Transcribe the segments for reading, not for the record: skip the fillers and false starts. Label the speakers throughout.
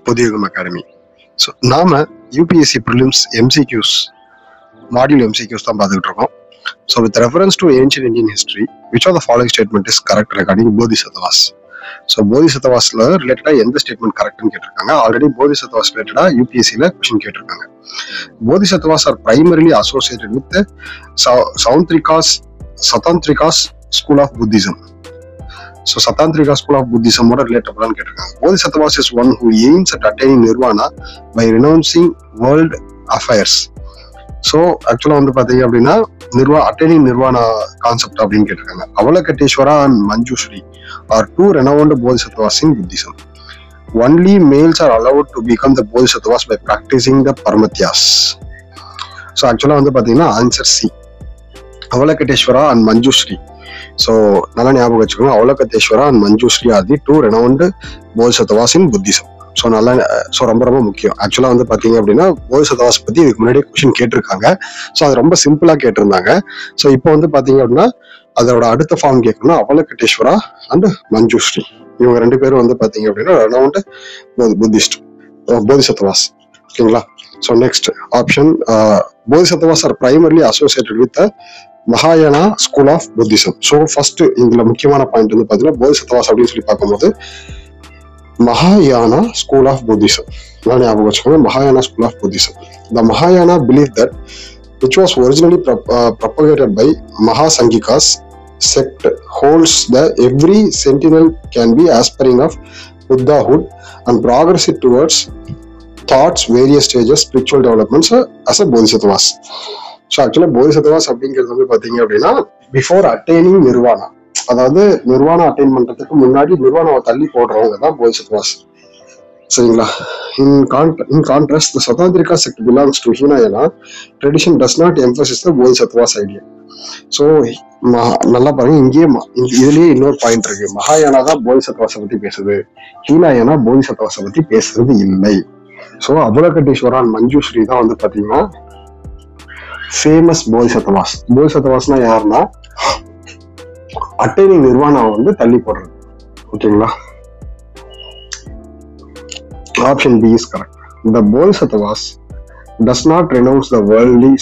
Speaker 1: Bodhiyugam Academy. So, நாம UPSC prelims MCQs module MCQs தான் பார்த்துக்கிட்டு இருக்கோம். So, with reference to ancient Indian history, which of the following statement is correct regarding Bodhisattvas? So, Bodhisattvasல ரிலேட்டடா எந்த statement கரெக்ட்னு கேட்டிருக்காங்க. Already Bodhisattvas ரிலேட்டடா UPSCல question கேட்டிருக்காங்க. Bodhisattvas are primarily associated with the Satantrika's school of Buddhism. So, Satantrika school of Buddhism ஓட ரிலேட்டபிளான்னு கேட்டிருக்காங்க. Bodhisattvas is one who aims at attaining nirvana by renouncing world affairs. So ஆக்சுவலாக வந்து பார்த்தீங்க அப்படின்னா attaining nirvana concept அப்படின்னு கேட்டிருக்காங்க. Avalokiteshvara and Manjushri are two renowned bodhisattvas in Buddhism. Only males are allowed to become the bodhisattvas by practising the paramitas. So ஆக்சுவலாக வந்து பார்த்தீங்கன்னா answer C, Avalokiteshvara and Manjushri. So நல்லா ஞாபகம் வச்சுக்கோங்க, Avalokiteshvara and Manjushri are the two renowned bodhisattvas in Buddhism. So நல்லா ரொம்ப ரொம்ப முக்கியம். ஆக்சுவலாக வந்து பார்த்தீங்க அப்படின்னா போதிசத்வாஸ் பற்றி இதுக்கு முன்னாடியே கொஸ்டின் கேட்டிருக்காங்க. ஸோ அது ரொம்ப சிம்பிளாக கேட்டிருந்தாங்க. ஸோ இப்போ வந்து பார்த்தீங்க அப்படின்னா அதோட அடுத்த ஃபார்ம் கேட்கணும்னா அவலகட்டேஸ்வரா அண்ட் மஞ்சுஸ்ரீ, இவங்க ரெண்டு பேரும் வந்து பார்த்தீங்க அப்படின்னா ரெனவுண்ட் புத்திஸ்ட் போதிசத்வாஸ். ஓகேங்களா? So next option, bodhisattvas are primarily associated with மகாயானா school of Buddhism. So first இதுல முக்கியமான பாயிண்ட் வந்து பார்த்தீங்கன்னா போதிசத்வாஸ் அப்படின்னு சொல்லி பார்க்கும்போது Mahayana school of Buddhism. Mahayana school of Buddhism. The Mahayana belief that which was originally propagated by Mahasanghikas sect holds that every sentinel can be aspiring of Buddhahood and progressive towards thoughts, various stages, spiritual developments as a Bodhisattvas. So actually Bodhisattvas அப்படிங்கிறது வந்து பார்த்தீங்க அப்படின்னா before attaining nirvana, அதாவது நிர்வாணம் attain பண்றதுக்கு முன்னாடி நிர்வாணாவை தள்ளி போடுறவங்க தான் போதிசத்வாஸ். சரிங்களா? In contrast, the Satantrika sect belongs to Hinayana tradition, does not emphasize the Bodhisattvas idea. So நல்லா பாருங்க, இங்கேயே இதுலயே இன்னொரு பாயிண்ட் இருக்கு. மகாயானா தான் போதிசத்வாசை பத்தி பேசுது, ஹீனாயனா போதிசத்வாசை பத்தி பேசுறது இல்லை. ஸோ அவலகட்டேஸ்வரா மஞ்சுஸ்ரீ தான் வந்து பாத்தீங்கன்னா ஃபேமஸ் போதிசத்வாஸ். போதிசத்வாஸ்னா யாருன்னா அட்டைனிங் நிர்வாணாவை வந்து தள்ளி போடுறது. ஓகேங்களா? Option B is correct. The Bodhisattvas does not renounce the worldly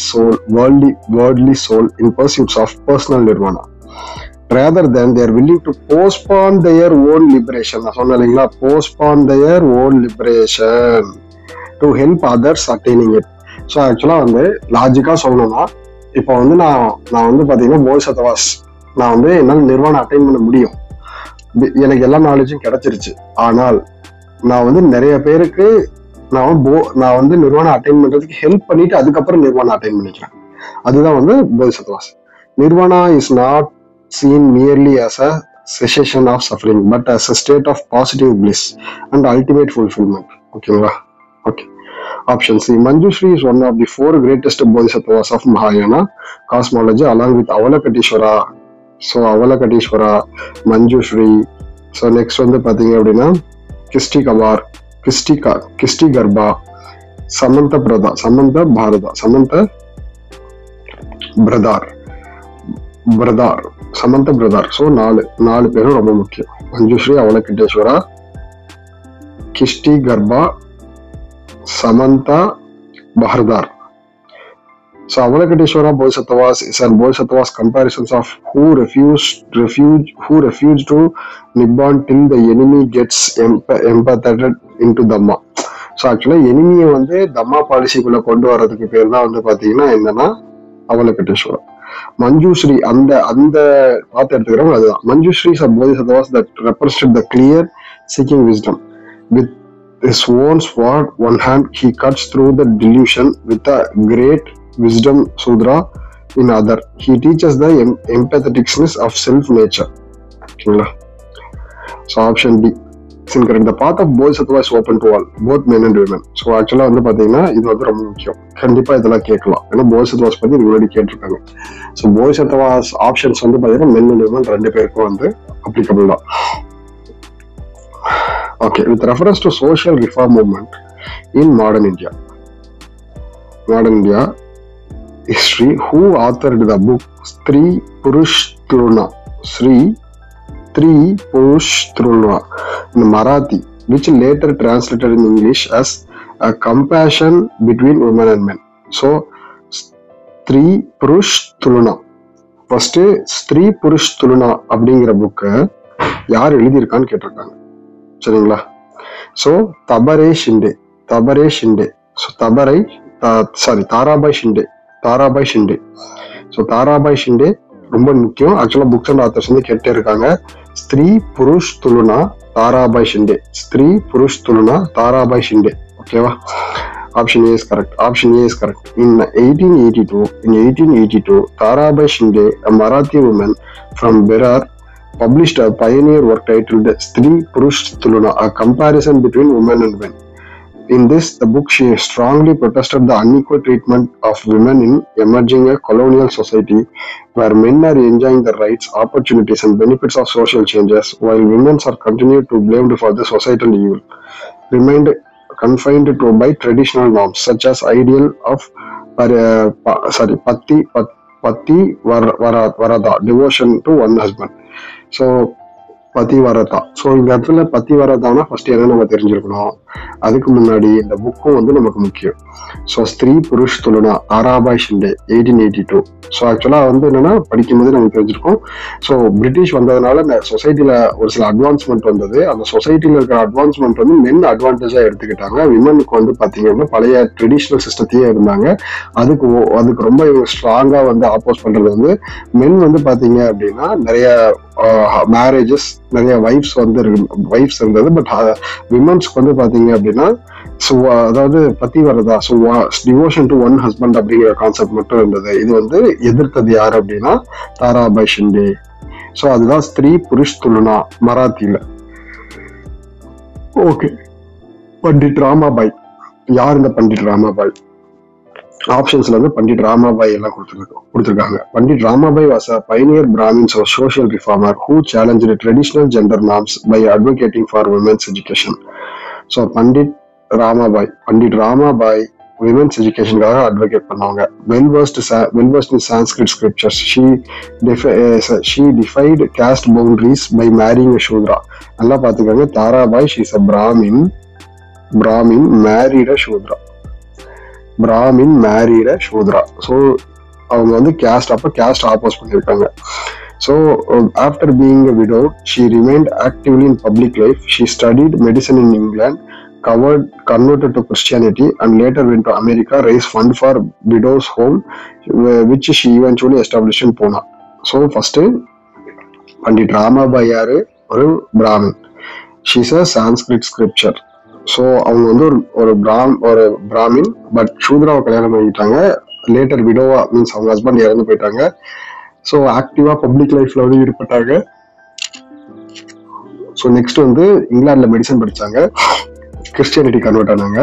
Speaker 1: soul in pursuits of personal nirvana. Rather than they are willing to postpone their own liberation. நான் சொன்னேன் இல்லைங்களா, postpone their own liberation to help others attaining it. So ஆக்சுவலா வந்து லாஜிக்கா சொல்லணும்னா இப்போ வந்து நான் வந்து பாத்தீங்கன்னா போதிசத்வாஸ் நான் வந்து என்னால் நிர்வாணம் அட்டைன் பண்ண முடியும், எனக்கு எல்லா நாலேஜும் கிடைச்சிருச்சு. ஆனால் நான் வந்து நிறைய பேருக்கு நான் வந்து நிர்வாணம் அட்டைன் பண்றதுக்கு ஹெல்ப் பண்ணிட்டு அதுக்கப்புறம் நிர்வாணம் அட்டைன் பண்ணிக்கிறேன். அதுதான் வந்து bodhisattvas. Nirvana is not seen merely as a cessation of suffering but as a state of positive bliss and ultimate fulfillment. ஓகேங்களா? Okay. Option C, Manjushri is one of the four greatest bodhisattvas of Mahayana cosmology along with Avalokiteshvara. So Avalokiteshvara, Manjushri. So next வந்து பாத்தீங்க அப்படின்னா கிஷ்டி Garba, Samantha brother. So நாலு பேரும் ரொம்ப முக்கியம். Manjushri, அவலகட்டேஸ்வரா, கிஷ்டி Garba, Samantha பஹர்தார். So Avalokiteshvara Bodhisattvas is a Bodhisattvas comparisons of who refuse to Nibbon till the enemy gets empatheted into Dhamma. So actually enemy வந்து Dhamma பாலிசிக்குள்ள கொண்டு வர்றதுக்கு பேர் தான் வந்து பாத்தீங்கன்னா என்னன்னா அவலகட்டேஸ்வரா. மஞ்சுஸ்ரீ அந்த பார்த்து எடுத்துக்கிறோம் அதுதான். Manjushri is a Bodhisattvas that represent the clear seeking wisdom. With his own sword one hand he cuts through the delusion with a great wisdom sudra in other. He teaches the empatheticness of self nature. Okay. So option D is incorrect. The path of Bodhisattva is open to all, both men and women. So actually வந்து பாத்தீங்கன்னா இது வந்து ரொம்ப முக்கியம். கண்டிப்பா இதெல்லாம் கேட்கலாம், ஏன்னா போதிசத்வாஸ் பத்தி முன்னாடி கேட்டிருக்காங்க. ஸோ போதிசத்வாஸ் ஆப்ஷன்ஸ் வந்து பாத்தீங்கன்னா மென் அண்ட் விமன் ரெண்டு பேருக்கும் வந்து அப்ளிகபிள் தான். Okay, with reference to social reform movement in modern India history, who authored the book Sri Purush Tulna? Sri Purush Tulna in Marathi, which later translated in English as a compassion between women and men. So, Stri Purush Tulna. First, Stri Purush Tulna அப்படிங்கிற புக்கை யார் எழுதியிருக்கான்னு கேட்டிருக்காங்க. சரிங்களா? So Tarabai Shinde. So Tarabai Shinde ரொம்ப முக்கியம். ஆக்சுவலா books and authors வந்து கேட்டே இருக்காங்க. ஸ்திரீ புருஷ் துலுனா தாராபாய் ஷிண்டே. ஸ்திரீ புருஷ் துலுனா தாராபாய் ஷிண்டே. ஓகேவா? Option A is correct. In 1882, Tarabai Shinde, a Marathi woman from Berar, published a pioneer work titled Stri Purush Tuluna, a comparison between women and men. In this, the book, she strongly protested the unequal treatment of women in emerging a colonial society where men are enjoying the rights, opportunities, and benefits of social changes, while women are continued to blamed for the societal evil, remained confined to by traditional norms such as ideal of pati varada, devotion to one husband. So பத்தி வரதா. So இந்த இடத்துல பத்தி வரதானா first என்ன நம்ம தெரிஞ்சிருக்கணும். அதுக்கு முன்னாடி இந்த புக்கும் வந்து நமக்கு முக்கியம். ஸோ ஸ்திரீ புருஷ் துலுனா தாராபாய் ஷிண்டே 1882. ஸோ ஆக்சுவலா வந்து என்னன்னா படிக்கும்போது நமக்கு தெரிஞ்சிருக்கும். ஸோ பிரிட்டிஷ் வந்ததுனால இந்த சொசைட்டில ஒரு சில அட்வான்ஸ்மெண்ட் வந்தது. அந்த சொசைட்டில இருக்கிற அட்வான்ஸ்மெண்ட் வந்து மென் அட்வான்டேஜா எடுத்துக்கிட்டாங்க. விமனுக்கு வந்து பாத்தீங்கன்னா பழைய ட்ரெடிஷ்னல் சிஸ்டத்தையே இருந்தாங்க. அதுக்கு ரொம்ப ஸ்ட்ராங்கா வந்து ஆப்போஸ் பண்றது வந்து மென் வந்து பாத்தீங்க அப்படின்னா நிறைய மேரேஜஸ், நிறைய வைஃப்ஸ் இருந்தது. பட் விமன்ஸ்க்கு வந்து பாத்தீங்க அப்படின்னா அதாவது பத்தி வரதா, so devotion to one husband அப்படிங்கிற கான்செப்ட் மட்டும் இருந்தது. இது வந்து எதிர்த்தது யாரு அப்படின்னா தாராபாய் ஷிண்டே. ஸோ அதுதான் ஸ்திரீ புருஷ் துலுனா மராத்தியில. ஓகே, பண்டிட் ராமாபாய். யார் இந்த பண்டிட் ராமாபாய்? ஆப்ஷன்ஸ்ல வந்து பண்டிட் ராமாபாய் எல்லாம் கொடுத்திருக்காங்க. Pandit Ramabai was a pioneer Brahmin social reformer who challenged traditional gender norms by advocating for women's education. So Pandit Ramabai women's educationகாக advocate பண்ணாங்க. well versed in Sanskrit scriptures, she defied caste boundaries by marrying a Shudra. நல்லா பாத்துக்கோங்க, Tarabai she is a Brahmin married a Shudra. So அவங்க வந்து caste ஆப்போஸ் பண்ணியிருக்காங்க. So after being a widow, she remained actively in public life. She studied medicine in England, converted to Christianity, and later went to America, raised fund for widows home, which she eventually established in Pune. So first Pandit Ramabai யாரு? ஒரு Brahmin. she is a Sanskrit scripture. So அவங்க வந்து ஒரு Brahmin, but சூத்ராவை கல்யாணம் பண்ணிக்கிட்டாங்க. Later விடோவா means அவங்க husband இறந்து போயிட்டாங்க. ஸோ ஆக்டிவா பப்ளிக் லைஃப்ல வந்து ஈடுபட்டாங்க. ஸோ நெக்ஸ்ட் வந்து இங்கிலாந்துல மெடிசன் படிச்சாங்க, கிறிஸ்டியானிட்டி கன்வெர்ட் ஆனாங்க,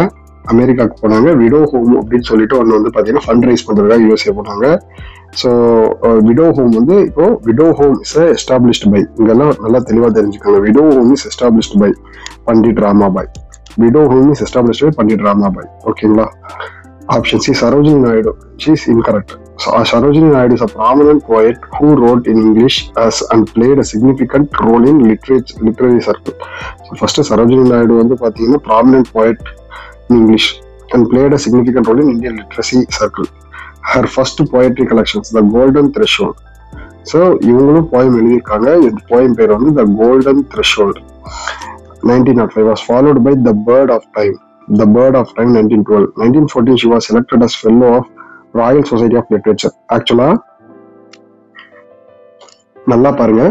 Speaker 1: அமெரிக்காவுக்கு போனாங்க. விடோ ஹோம் அப்படின்னு சொல்லிட்டு ஒன்று வந்து பார்த்தீங்கன்னா ஃபண்ட் ரைஸ் பண்ணுறதுக்காக யூஎஸ்ஏ போனாங்க. ஸோ விடோ ஹோம் வந்து இப்போ widow home is established by, இங்கெல்லாம் நல்லா தெளிவாக தெரிஞ்சுக்கோங்க. Widow home is established by Pandit Ramabai. Widow home is established by Pandit Ramabai. ஓகேங்களா? Option C, Sarojini Naidu. She is incorrect. So, Sarojini Naidu is a prominent poet who wrote in English and played a significant role in literary circle. So, first Sarojini Naidu வந்து பார்த்தீங்கன்னா prominent poet in English and played a significant role in Indian literacy circle. Her first poetry collections, The Golden Threshold. So, இவங்களும் poem எழுதியிருக்காங்க. இந்த poem பேர் வந்து The Golden Threshold. 1905 was followed by The Bird of Time 1912. 1914 she was selected as fellow of Royal Society of Literature. ஆக்சுவலா நல்லா பாருங்க,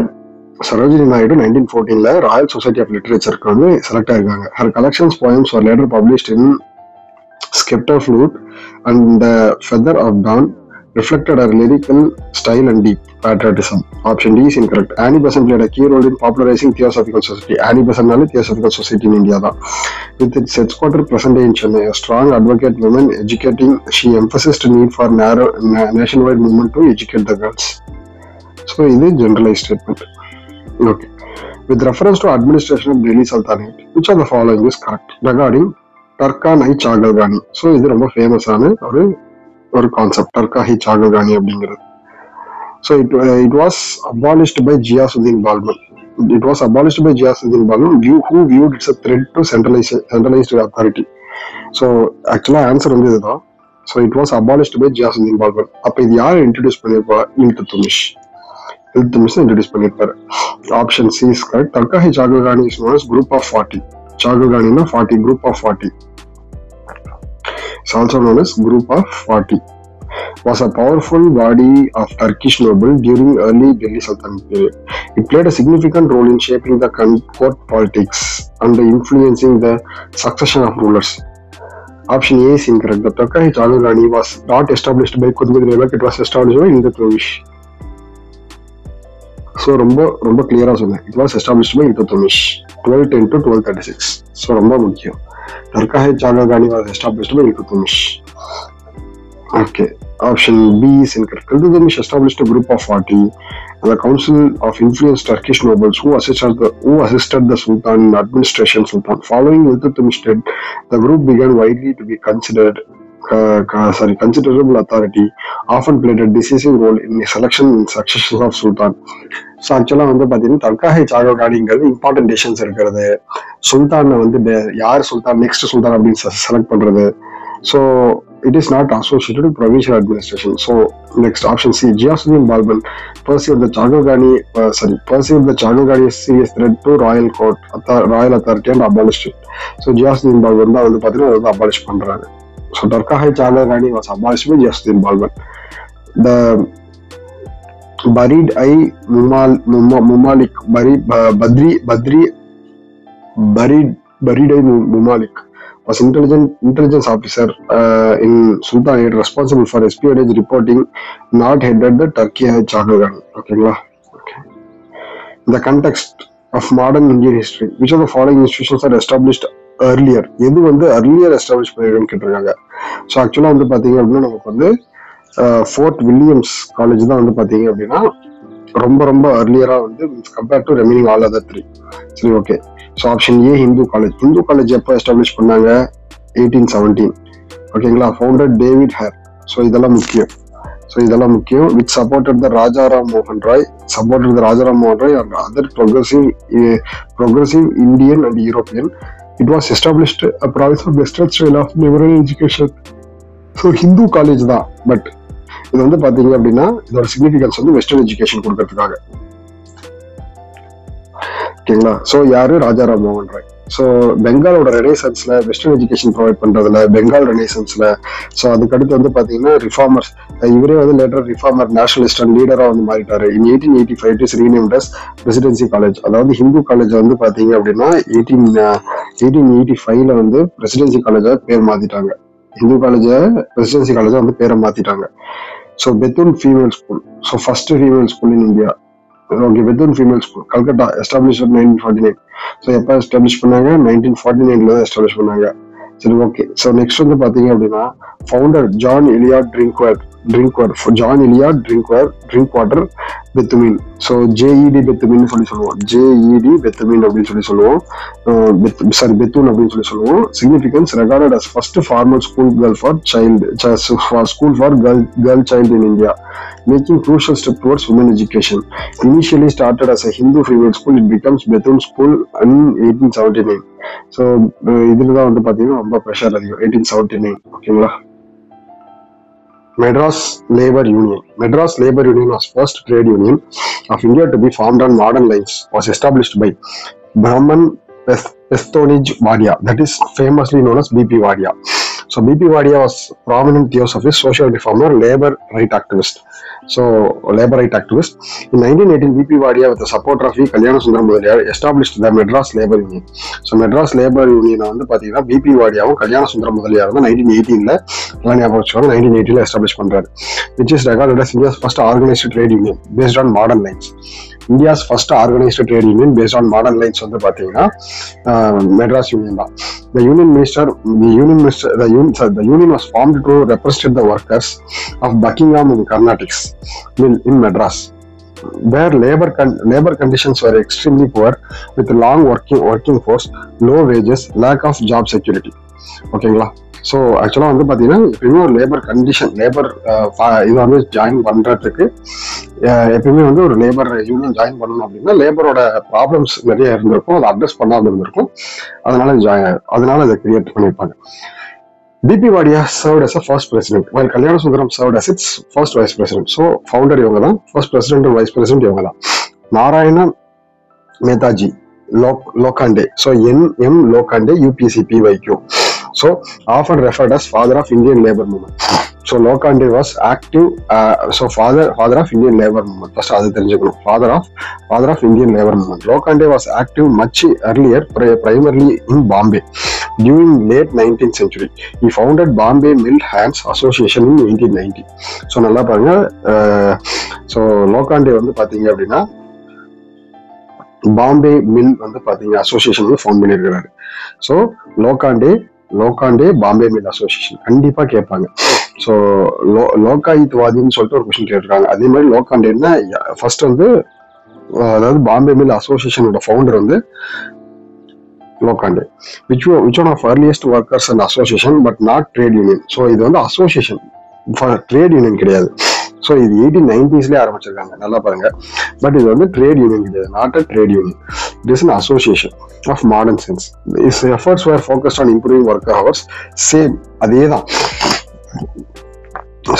Speaker 1: சரோஜினி நாயுடு 1914ல Royal Society of லிட்டரேச்சருக்கு வந்து செலக்ட் ஆயிருக்காங்க. Her collections poems were later published in Scepter Flute and The Feather of Dawn, reflected her lyrical style and deep patriotism. Option D is incorrect. Annie Besant played a key role in popularizing Theosophical Society. Annie Besant Theosophical Society in India da. With its headquarters present in Chennai, a strong advocate women educating, she emphasized the need for nationwide movement to educate the girls. So this is generalized statement. Okay. With reference to administration of Delhi Sultanate, which of the following is correct regarding Turka-i Chagalgani? So this is ரொம்ப ஃபேமஸான ஒரு concept, Turkan-i Chahalgani அப்படிங்கிறது. So it was abolished by Ghiyasuddin Balban. It was abolished by Ghiasuddin Balban, who viewed it's a threat to centralized authority. So actually answer வந்து இதுதான். So it was abolished by Ghiasuddin Balban. அப்ப இது யார் introduce பண்ணிருப்பா? Iltutmish introduce பண்ணிருப்பாரு. Option C is correct. Turkan-i Chahalgani is known as group of 40. சாகல்கானினா 40, group of 40. It's also known as group of 40. Was a powerful body of Turkish noble during early Delhi Sultanate period. It played a significant role in shaping the court politics and influencing the succession of rulers. Option A is incorrect. The Takahi Chagalgani was not established by Qutbuddin Aibak, it was established by Iltutmish. So ரொம்ப clear-ஆ சொன்னேன். It was established by Iltutmish 1210 to 1236. So ரொம்ப முக்கியம். Takahi Chagalgani was established by Iltutmish. Okay. Option B is incorrect. Iltutmish established a group of 40 and a council of influenced Turkish nobles who assisted the Sultan in administration. Following Iltutmish's death, the group began widely to be considerable authority, often played a decisive role in the selection and succession of Sultan. So actually வந்து பாத்தீங்கன்னா தர்காஹி சாகல்கானிங்கிறது important decisions இருக்கிறது, சுல்தானை வந்து யார் சுல்தான் next சுல்தான் அப்படின்னு select பண்றது. So it is not associated with provincial administration. So next option C, Ghiasuddin Balban perceived the Chagalgani serious threat to royal authority and abolished it. So Ghiasuddin Balban தான் வந்து பாத்தீங்கன்னா abolish பண்றாங்க. So Takahi Chagalgani was abolished by Ghiasuddin Balban. The Barid Mumalik Mumalik was intelligence officer in Sultanate responsible for espionage reporting, not headed the Takahi Chagalgani. Okay. In the context of modern Indian history, which of the following institutions are established earlier? எது வந்து earlier established பண்ணிருக்குன்னு கேட்டிருக்காங்க. So ஆக்சுவலாக வந்து பார்த்தீங்க அப்படின்னா நமக்கு வந்து fort Williams college தான் வந்து பார்த்தீங்க அப்படின்னா ரொம்ப earlier-ஆ வந்து கம்பேர்ட் டு ரெமைனிங் ஆல் அதர் 3. சரி, okay. So option A Hindu college எப்போ எஸ்டாப்ளிஷ் பண்ணாங்க? 1817. ஓகேங்களா. Founder David hair. ஸோ இதெல்லாம் முக்கியம். Which supported the Rajaram Mohan Roy and other progressive Indian and European. It was established a province of western style of liberal education. So Hindu college தான், but இது வந்து பாத்தீங்க அப்படின்னா இதோட significance வந்து western education கொடுக்கறதுக்காக. ஓகேங்களா. ஸோ யாரு? ராஜாராம் மோகன் ராய். ஸோ பெங்காலோட ரெனேசன்ஸ்ல வெஸ்டர்ன் எஜுகேஷன் ப்ரொவைட் பண்றதுல பெங்கால் ரெனேசன்ஸ்ல ஸோ அதுக்கடுத்து வந்து பாத்தீங்கன்னா ரிஃபார்மர்ஸ், இவரே வந்து லேட்டர் ரிஃபார்மர் நேஷனலிஸ்ட் அண்ட் லீடரா வந்து மாறிட்டாரு. In 1885 it is renamed as presidency college. அதாவது ஹிந்து காலேஜ் வந்து பாத்தீங்க அப்படின்னா 1885ல வந்து பிரசிடென்சி காலேஜா பேர் மாத்திட்டாங்க. ஹிந்து காலேஜ பிரசிடென்சி காலேஜா வந்து பேரை மாத்திட்டாங்க. So Bethune female school, so first female school in India. Okay, Bethune female school Calcutta establish 1949. So எப்போ எஸ்டாப்ளிஷ் பண்ணாங்க? 1949ல தான் எஸ்டாப்ளிஷ் பண்ணாங்க. சரி, ஓகே. ஸோ நெக்ஸ்ட் வந்து பாத்தீங்க அப்படின்னா founder John Elliot Drinkwater Bethune. So JED Bethune சொல்லுவோம். ஜேஇடி பெத்துமின் அப்படின்னு சொல்லுவோம். பெத்தூன் அப்படின்னு சொல்லுவோம். Significance recorded as first formal school for girl child in India, making crucial step towards women education. Initially started as a Hindu female school, it becomes Bethune School in 1879. So இதுல தான் வந்து பாத்தீங்கன்னா ரொம்ப pressure அதிகம். 1879. ஓகேங்களா. Madras Labour Union was first trade union of India to be formed on modern lines. Was established by Brahman Pestonij Wadia, that is famously known as B.P. Wadia. So B.P. Wadia was prominent theosophist, social reformer, labor right activist. In 1918, B.P. Wadia, with the support of V. Kalyana Sundaram Mudaliar, established the Madras Labour Union. So Madras Labour Union வந்து பாத்தீங்கன்னா B.P. வாடியாவும் Kalyana Sundaram Mudaliar வந்து 1918ல 1918ல establish பண்றாரு, which is regarded as India's first organized trade union based on modern lines. India's first organized trade union based on modern lines வந்து பாத்தீங்கன்னா Madras union தான். The union was formed to represent the workers of Buckingham and Carnatic's mill in Madras, where labor conditions were extremely poor, with long working force, low wages, lack of job security. ஓகேங்களா. So ஆக்சுவலாக வந்து பார்த்தீங்கன்னா எப்பயுமே ஒரு labour condition, labour இது வந்து join பண்ணுறதுக்கு எப்பயுமே வந்து ஒரு லேபர் யூனியன் ஜாயின் பண்ணணும் அப்படின்னா லேபரோட ப்ராப்ளம்ஸ் நிறைய இருந்திருக்கும், அதை அட்ரஸ் பண்ணாமல் இருந்திருக்கும், அதனால அதை கிரியேட் பண்ணியிருப்பாங்க. BP Wadia served as a first president, while Kalyana Sundaram served as its first vice president. So founder இவங்க தான், ஃபர்ஸ்ட் பிரசிடென்ட் வைஸ் பிரசிடென்ட் இவங்க தான். Narayan Meghaji Lokhande, so M Lokhande UPCPYQ, so often referred as father of Indian labor movement. So Lokande was active, so father of Indian labor movement. First adu therinjukkom, father of Indian labor movement. Lokande was active much earlier, primarily in Bombay during late 19th century. He founded Bombay Mill Hands Association in 1890. So nalla parunga, so Lokande வந்து பாத்தீங்க அப்படின்னா Bombay mill வந்து பாத்தீங்க association வந்து found பண்ணியிருக்கிறாரு. So லோகாண்டே Bombay mill association கண்டிப்பா கேட்பாங்க. So லோகாயுத்வாதின்னு சொல்லிட்டு ஒரு கொஸ்டின் கேட்டிருக்காங்க. அதே மாதிரி லோகாண்டேன்னா ஃபர்ஸ்ட் வந்து அதாவது பாம்பே மில் அசோசியேஷனோட ஃபவுண்டர் வந்து லோகாண்டே. which one of earliest workers and association but not trade union. So இது வந்து அசோசியேஷன், ட்ரேட் யூனியன் கிடையாது. ஸோ இது 1890ஸ்லேயே ஆரம்பிச்சிருக்காங்க, நல்லா பாருங்க. பட் இது வந்து ட்ரேட் யூனியன் கிடையாது, not a trade union. It is an association of modern sense. Is efforts were focused on improving work hours. Same அதே தான்.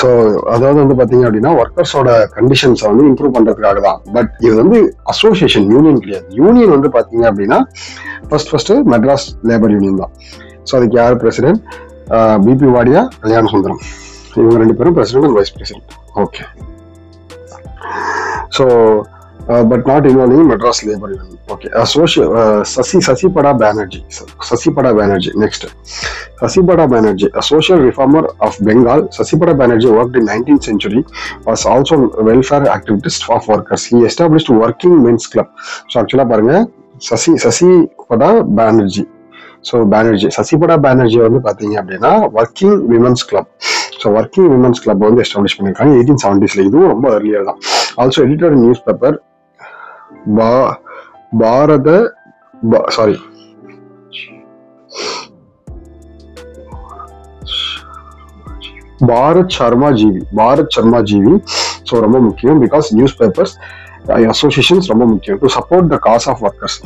Speaker 1: ஸோ அதாவது வந்து பார்த்தீங்க அப்படின்னா ஒர்க்கர்ஸோட கண்டிஷன்ஸை வந்து இம்ப்ரூவ் பண்ணுறதுக்காக தான். பட் இது வந்து அசோசியேஷன், யூனியன் கிடையாது. யூனியன் வந்து பார்த்தீங்க அப்படின்னா ஃபர்ஸ்ட் மெட்ராஸ் லேபர் யூனியன் தான். ஸோ அதுக்கு யார் பிரசிடென்ட்? பிபி வாடியா, கல்யாண சுந்தரம், இவங்க ரெண்டு பேரும் president and vice president. Okay. So but not involving Madras Labour Union. Okay. Sasipada Banerjee. Next, Sasipada Banerjee, a social reformer of Bengal. Sasipada Banerjee worked in 19th century. Was also welfare activist of workers. He established Working Men's Club. So actually, paranga Sasipada Banerjee. So Sasipada Banerjee வந்து பார்த்தீங்க அப்படின்னா working women's club. So working women's club வந்து establish பண்ணியிருக்காங்க 1870s. இதுவும் ரொம்ப earlier தான். Also editor news paper Bharat Shrama Jeevi. So ரொம்ப முக்கியம், பிகாஸ் நியூஸ் பேப்பர்ஸ் அசோசியேஷன்ஸ் ரொம்ப முக்கியம் to support the cause of workers.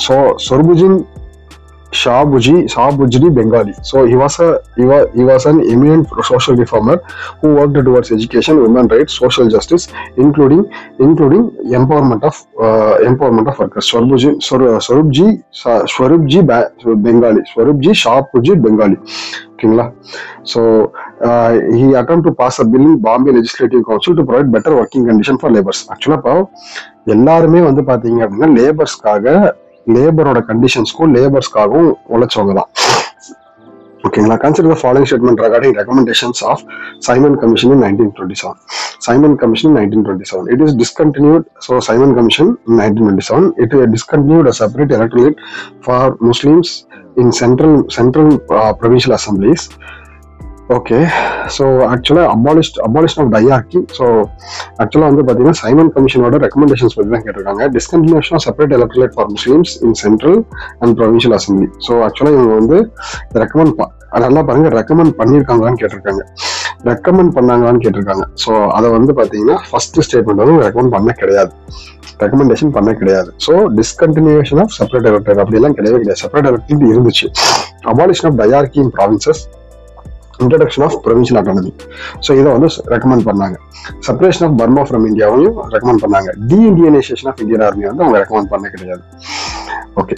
Speaker 1: So சொர்புஜின் Shahbujri Bengali. So he was an eminent social reformer who worked towards education, women rights, social justice, including empowerment of workers. Swarubji Shahbujri Bengali. Okay, so he attempted to pass a bill in Bombay Legislative Council to provide better working condition for laborers. Actually, எல்லாருமே வந்து பாத்தீங்க அப்படின்னா லேபரோட கண்டிஷன்ஸ்க்கும் லேபர்ஸ்க்காகவும் உழைச்சவங்க தான். ஓகேங்களா. Consider the following statement regarding recommendations of Simon Commission in 1927. It is discontinued. So Simon Commission in 1927, it discontinued a separate electorate for Muslims in central provincial assemblies. Okay. So ஆக்சுவலாக abolition of dyarchy. So ஆக்சுவலாக வந்து பார்த்தீங்கன்னா Simon கமிஷனோட recommendations பற்றி தான் கேட்டிருக்காங்க. Discontinuation of separate electorate for Muslims in central and provincial assembly. So ஆக்சுவலாக இவங்க வந்து நல்லா பாருங்க, ரெக்கமெண்ட் பண்ணியிருக்காங்களான்னு கேட்டிருக்காங்க, ரெக்கமெண்ட் பண்ணாங்களான்னு கேட்டிருக்காங்க. ஸோ அதை வந்து பார்த்தீங்கன்னா ஃபர்ஸ்ட் ஸ்டேட்மெண்ட் வந்து ரெக்கமெண்ட் பண்ண கிடையாது, ரெக்கமெண்டேஷன் பண்ண கிடையாது. So discontinuation of separate electorate அப்படிலாம் கிடையவே கிடையாது. செப்பரேட் எலக்டரேட் இருந்துச்சு. Abolition of dyarchy in provinces, introduction of provincial autonomy. So இதை வந்து ரெக்கமெண்ட் பண்ணாங்க. செப்பரேஷன் ஆஃப் பர்மா ஃப்ரம் இந்தியாவையும் ரெக்கமெண்ட் பண்ணாங்க. இண்டியனைசேஷன் ஆஃப் இந்தியன் ஆர்மி வந்து அவங்க ரெக்கமெண்ட் பண்ண கிடையாது. ஓகே.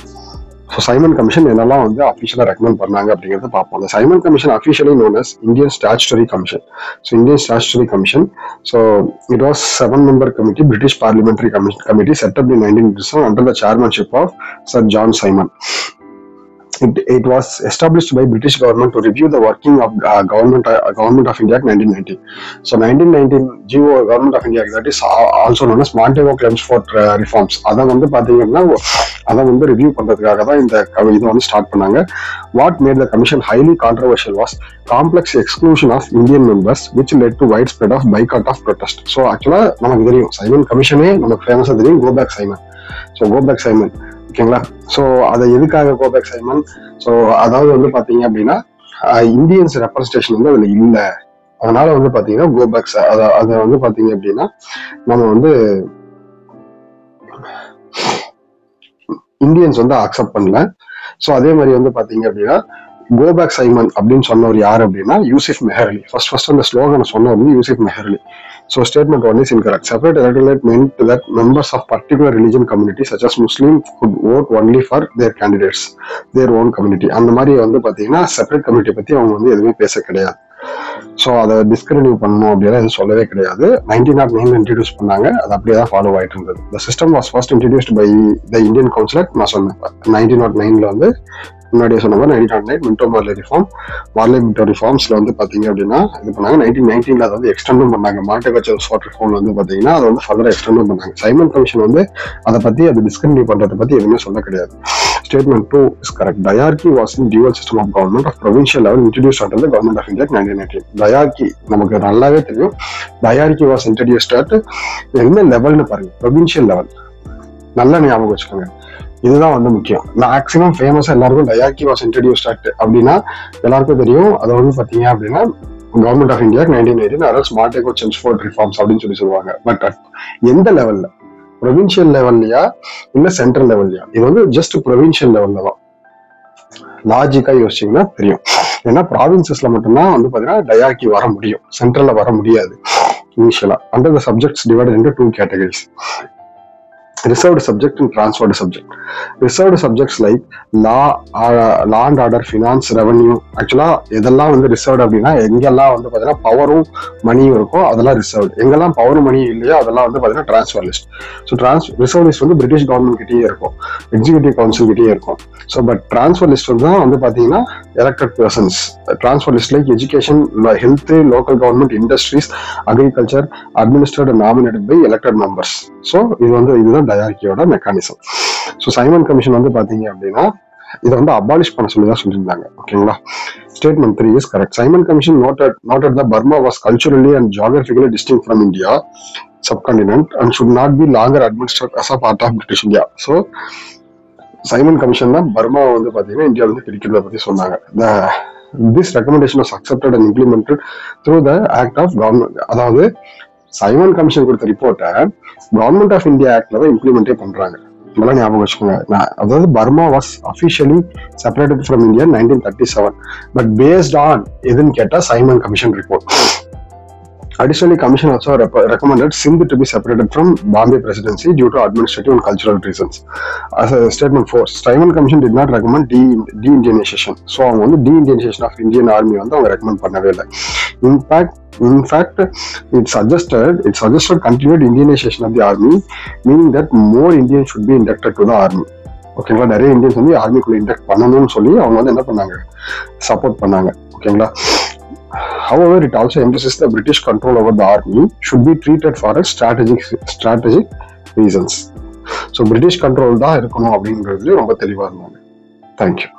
Speaker 1: ஸோ சைமன் கமிஷன் என்னெல்லாம் வந்து அஃபிஷியலாக ரெக்கமெண்ட் பண்ணாங்க அப்படிங்கிறத பார்ப்போம். அந்த Simon commission officially known as Indian statutory commission. So Indian statutory commission. So it was 7-member committee, British Parliamentary Committee set up in 1957 under the chairmanship of Sir John Simon. It was established by British government to review the working of government of India Act 1919. So 1919 GO Government of India Act, that is also known as Montego Claims for Reforms. அதை வந்து பாத்தீங்கன்னா அதை வந்து review பண்றதுக்காக தான் இந்த இதை வந்து ஸ்டார்ட் பண்ணாங்க. What made the commission highly controversial was complex exclusion of Indian members, which led to widespread of boycott of protest. So actually நமக்கு தெரியும் சைமன் கமிஷனே நமக்கு ஃபேமஸா தெரியும், Go Back Simon. So Go Back Simon. ஓகேங்களா. So அதை எதுக்காக go back Simon, so அதாவது வந்து பாத்தீங்க அப்படின்னா இந்தியன்ஸ் ரெப்ரஸன்டேஷன் வந்து அதுல இல்லை, அதனால வந்து பாத்தீங்கன்னா கோபேக் அதை வந்து பாத்தீங்க அப்படின்னா நம்ம வந்து இந்தியன்ஸ் வந்து அக்செப்ட் பண்ணல. ஸோ அதே மாதிரி வந்து பாத்தீங்க அப்படின்னா கோபேக் சைமன் அப்படின்னு சொன்னவர் யார் அப்படின்னா யூசுப் மெஹர் அலி. ஃபர்ஸ்ட் அந்த ஸ்லோகனை சொன்னவர் வந்து யூசுப் மெஹர் அலி. So statement 1 is incorrect. Separate electorate meant that members of particular religion community such as Muslim could vote only for their candidates, their own community. அந்த மாதிரி வந்து பாத்தீங்கன்னா செப்பரேட் கம்யூனிட்டி பத்தி அவங்க வந்து எதுவுமே பேச கிடையாது. ஸோ அதை டிஸ்கண்டினியூ பண்ணணும் அப்படின்னா எதுவும் சொல்லவே கிடையாது. 1909 இன்ட்ரடியூஸ் பண்ணாங்க, அது அப்படியே தான் ஃபாலோ ஆயிட்டு இருந்தது. The system was first introduced by the Indian Council Act. நான் சொன்னேன் 1909 வந்து முன்னாடியே சொன்ன மாதிரி 1909 Minto Morley reform, Morley Minto ரிஃபார்ம்ஸ்ல வந்து பாத்தீங்க அப்படின்னா இது பண்ணாங்க. 1919 அதை வந்து எக்ஸ்டெண்டும் பண்ணாங்க. மார்டெகச்சர் ஸ்வாட் ரிஃபார்ம் வந்து பாத்தீங்கன்னா அதை வந்து ஃபர்தரா எக்ஸ்டெண்டும் பண்ணாங்க. சைமன் கமிஷன் வந்து அதை பத்தி அது டிஸ்கண்டினியூ பண்றதை பத்தி எதுவுமே சொல்ல கிடையாது. Statement 2 is correct. Diarchy was in dual system of government of provincial level introduced under the Government of India 1918. Diarchy நமக்கு நல்லாவே தெரியும். Diarchy was introduced at என்ன லெவல்னு பாருங்க, provincial level. நல்லா ஞாபகம் வச்சுக்கோங்க, இதுதான் வந்து முக்கியம். மேக்ஸிமம் ஃபேமஸா எல்லாருக்கும் டயார்கி வாஸ் இன்ட்ரடியூஸ்ட் ஆக்ட் அப்படின்னா எல்லாருக்கும் தெரியும். அதை வந்து பாத்தீங்க அப்படின்னா கவர்மெண்ட் ஆஃப் இந்தியா 1918 அரல்ஸ் மார்டெகோ சென்ஸ்ஃபோர்ட் ரிஃபார்ம்ஸ் அப்படின்னு சொல்லுவாங்க. பட் எந்த லெவல்ல, ப்ரொவின்சியல் லெவல்லையா இல்ல சென்ட்ரல் லெவல்லையா? இது வந்து ஜஸ்ட் ப்ரொவின்சியல் லெவல்ல தான். லாஜிக்கா யோசிச்சீங்கன்னா தெரியும். ஏன்னா ப்ராவின்சஸ்ல மட்டும்தான் வந்து பாத்தீங்கன்னா டயார்கி வர முடியும், சென்ட்ரல்ல வர முடியாது இனிஷியலா. Under the subjects divided into 2 categories. Reserved subject and transferred subject. Reserved subjects like law and order, finance, revenue. ஆக்சுவலா இதெல்லாம் வந்து ரிசர்வ்ட் அப்படின்னா எங்கெல்லாம் வந்து பாத்தீங்கன்னா பவரும் மணியும் இருக்கும் அதெல்லாம் ரிசர்வ்ட். எங்கெல்லாம் பவரும் மணியும் இல்லையோ அதெல்லாம் வந்து பாத்தீங்கன்னா transfer list. So reserve list வந்து பிரிட்டிஷ் கவர்மெண்ட் கிட்டேயே இருக்கும், எக்ஸிகூட்டிவ் கவுன்சில் கிட்டேயே இருக்கும். ஸோ பட் டிரான்ஸ்ஃபர் லிஸ்ட் வந்து பாத்தீங்கன்னா elected persons. Transfer list like education, health, local government, industries, agriculture, administrate and nominated by elected members. So இதுதான் டயார்கியோட mechanism. So Simon commission வந்து பாத்தீங்க அப்படின்னா இதை வந்து அபாலிஷ் பண்ண சொல்லி தான் சொல்லியிருந்தாங்க. ஓகேங்களா. Statement 3 is correct. Simon Commission noted that Burma was culturally and geographically distinct from India subcontinent and should not be longer administered as a part of British India. So Simon commission தான் பர்மாவை வந்து பாத்தீங்கன்னா இந்தியாவில இருந்து பிரிக்கிறத பத்தி சொன்னாங்க. This recommendation was accepted and implemented through the act of government. அதாவது Simon commission கொடுத்த ரிப்போர்ட்டை கவர்மெண்ட் ஆஃப் இந்தியா ஆக்ட்ல தான் இம்ப்ளிமெண்டே பண்றாங்க. இதெல்லாம் ஞாபகம் வச்சுக்கோங்க. அதாவது Burma was officially separated from India 1937, but based on எதுன்னு கேட்டா Simon commission report. Additionally, Commission also recommended Sindh to be separated from Bombay Presidency due to administrative and cultural reasons. As a statement 4, Simon Commission did not recommend de-Indianization. So, அவங்க வந்து de-Indianization of Indian Army வந்து அவங்க recommend பண்ணவே இல்லை. In fact, it suggested continued Indianization of the army, meaning that more Indians should be inducted to the army. ஓகேங்களா. நிறைய Indians வந்து ஆர்மிக்குள்ள induct பண்ணணும்னு சொல்லி அவங்க வந்து என்ன பண்ணாங்க, சப்போர்ட் பண்ணாங்க. ஓகேங்களா. However, it also emphasizes the British control over the army should be treated for a strategic reasons. So, British control தான் இருக்கணும் அப்படிங்கிறது ரொம்ப தெளிவா இருந்தாங்க. Thank you.